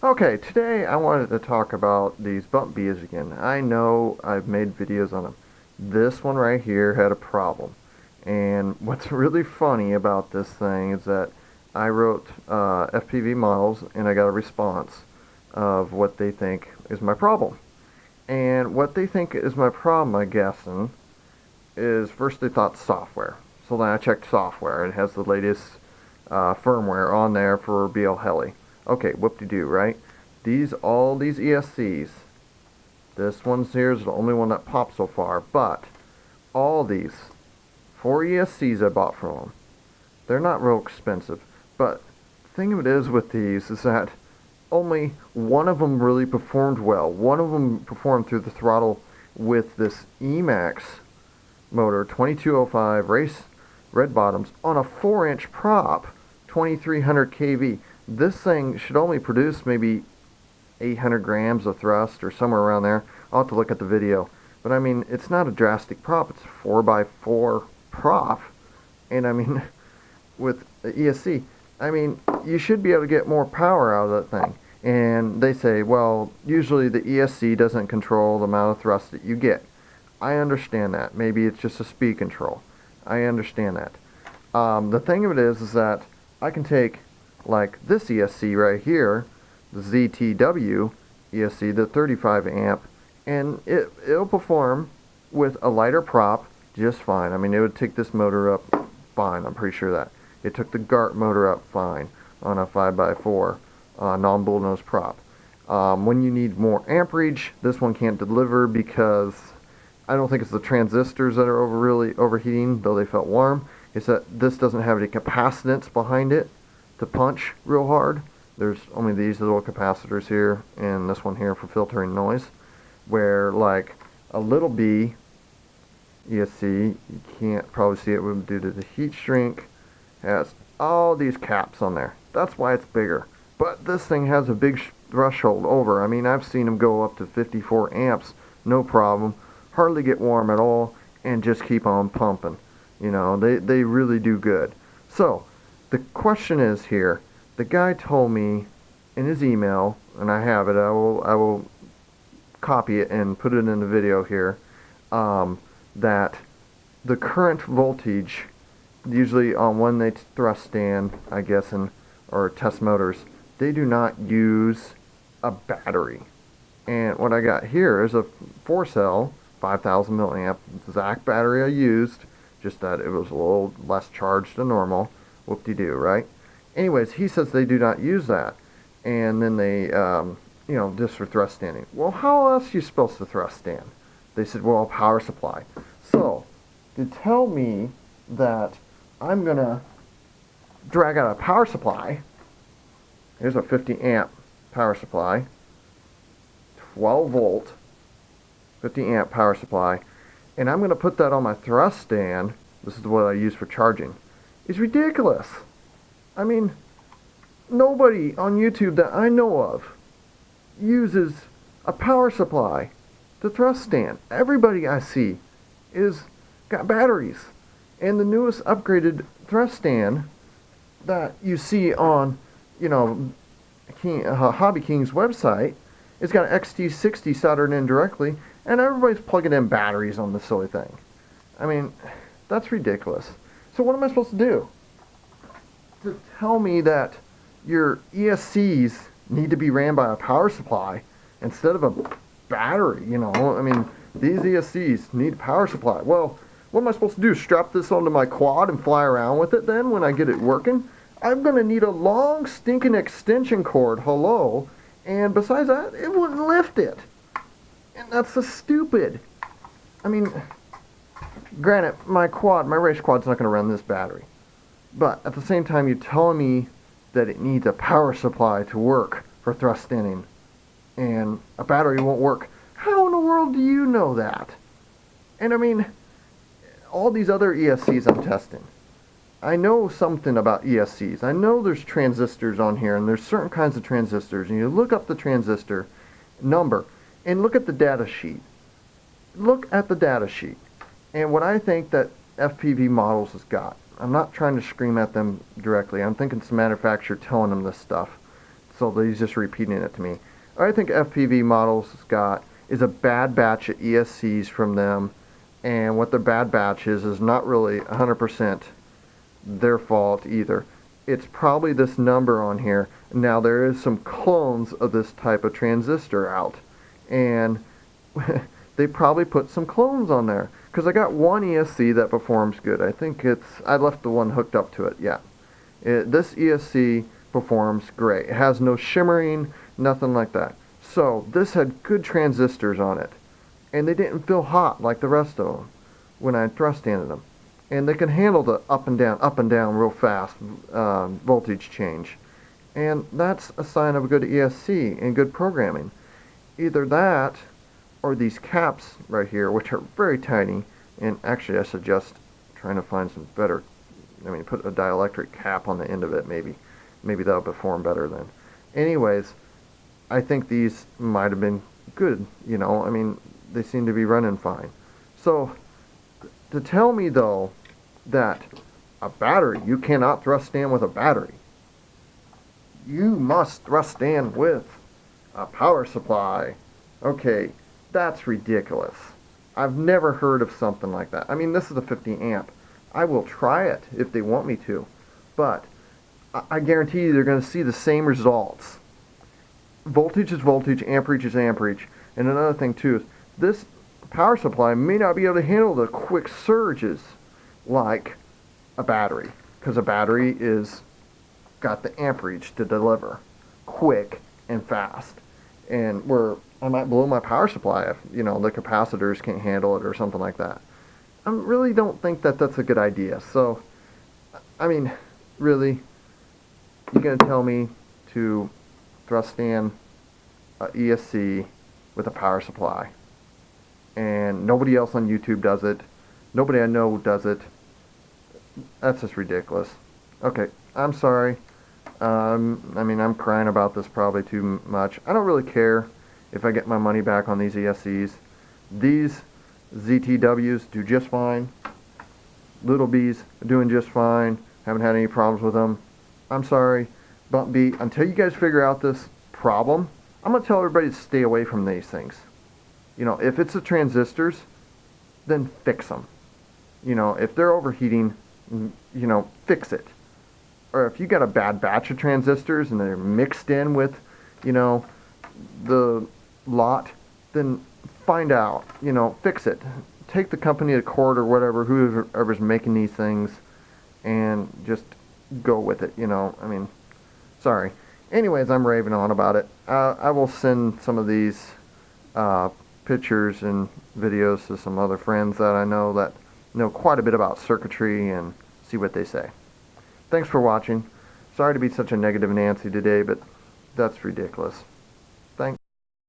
Okay, today I wanted to talk about these Bumpbees again. I know I've made videos on them. This one right here had a problem. And what's really funny about this thing is that I wrote FPV models and I got a response of what they think is my problem. And what they think is my problem, I'm guessing, is first they thought software. So then I checked software. It has the latest firmware on there for BL Heli. Okay, whoop-de-doo, right? All these ESCs, this one's here is the only one that popped so far, but all these 4 ESCs I bought from them, they're not real expensive, but the thing of it is with these is that only one of them really performed well. One of them performed through the throttle with this Emax motor, 2205 race red bottoms on a 4-inch prop, 2300 kV. This thing should only produce maybe 800 grams of thrust or somewhere around there. I'll have to look at the video. But I mean, it's not a drastic prop. It's a 4x4 prop. And I mean, with the ESC, I mean, you should be able to get more power out of that thing. And they say, well, usually the ESC doesn't control the amount of thrust that you get. I understand that. Maybe it's just a speed control. I understand that. The thing of it is that I can take, like this ESC right here, the ZTW ESC, the 35 amp, and it'll perform with a lighter prop just fine. I mean, it would take this motor up fine, I'm pretty sure that. It took the GART motor up fine on a 5x4 non-bullnose prop. When you need more amperage, this one can't deliver because I don't think it's the transistors that are really overheating, though they felt warm. It's that this doesn't have any capacitance behind it to punch real hard. There's only these little capacitors here and this one here for filtering noise, where like a little B ESC, you can't probably see it due to the heat shrink, has all these caps on there. That's why it's bigger. But this thing has a big threshold over. I mean, I've seen them go up to 54 amps, no problem, hardly get warm at all, and just keep on pumping. You know, they really do good. So, the question is here, the guy told me in his email, and I have it, I will copy it and put it in the video here, that the current voltage, usually on when they thrust stand, I guess, or test motors, they do not use a battery. And what I got here is a 4-cell, 5,000 milliamp exact battery I used, just that it was a little less charged than normal. Whoop-de-doo, right? Anyways, he says they do not use that. And then they, you know, just for thrust standing. Well, how else are you supposed to thrust stand? They said, well, a power supply. So, to tell me that I'm going to drag out a power supply, here's a 50 amp power supply, 12 volt, 50 amp power supply, and I'm going to put that on my thrust stand, this is what I use for charging, is ridiculous. I mean, nobody on YouTube that I know of uses a power supply to thrust stand. Everybody I see is got batteries. And the newest upgraded thrust stand that you see on, you know, Hobby King's website, it's got an XT60 soldered in directly, and everybody's plugging in batteries on this silly thing. I mean, that's ridiculous. So what am I supposed to do? To tell me that your ESCs need to be ran by a power supply instead of a battery, you know? I mean, these ESCs need a power supply. Well, what am I supposed to do? Strap this onto my quad and fly around with it then when I get it working? I'm going to need a long stinking extension cord, hello, and besides that, it wouldn't lift it. And that's so stupid. I mean, granted, my race quad's not going to run this battery. But at the same time, you're telling me that it needs a power supply to work for thrust standing, and a battery won't work. How in the world do you know that? And I mean, all these other ESCs I'm testing, I know something about ESCs. I know there's transistors on here, and there's certain kinds of transistors, and you look up the transistor number, and look at the data sheet. Look at the data sheet, and what I think that FPV models has got. I'm not trying to scream at them directly. I'm thinking it's the manufacturer telling them this stuff. So he's just repeating it to me. I think FPV Models got is a bad batch of ESCs from them, and what their bad batch is not really 100% their fault either. It's probably this number on here. Now there is some clones of this type of transistor out, and they probably put some clones on there, because I got one ESC that performs good. I think I left the one hooked up to it. Yeah, this ESC performs great. It has no shimmering, nothing like that. So this had good transistors on it, and they didn't feel hot like the rest of them when I thrust standed them. And they can handle the up and down real fast voltage change. And that's a sign of a good ESC and good programming. Either that or these caps right here, which are very tiny, and actually I suggest trying to find some better, put a dielectric cap on the end of it maybe. Maybe that'll perform better then. Anyways, I think these might have been good, they seem to be running fine. So, to tell me though that a battery, you cannot thrust stand with a battery. You must thrust stand with a power supply. Okay, that's ridiculous. I've never heard of something like that. This is a 50 amp. I will try it if they want me to, but I guarantee you they're going to see the same results. Voltage is voltage, amperage is amperage. And another thing too is this power supply may not be able to handle the quick surges like a battery, because a battery is got the amperage to deliver quick and fast. And where I might blow my power supply if the capacitors can't handle it or something like that. I really don't think that that's a good idea. So, really, you're going to tell me to thrust stand a ESC with a power supply, and nobody else on YouTube does it, nobody I know does it? That's just ridiculous. Okay, I'm sorry. I'm crying about this probably too much. I don't really care if I get my money back on these ESCs. These ZTWs do just fine. Little B's are doing just fine. Haven't had any problems with them. I'm sorry, Bumpbee, until you guys figure out this problem, I'm going to tell everybody to stay away from these things. If it's the transistors, then fix them. If they're overheating, fix it. Or if you got a bad batch of transistors and they're mixed in with, the lot, then find out, fix it. Take the company to court or whatever, whoever's making these things, and just go with it, sorry. Anyways, I'm raving on about it. I will send some of these pictures and videos to some other friends that I know that know quite a bit about circuitry and see what they say. Thanks for watching. Sorry to be such a negative Nancy today, but that's ridiculous.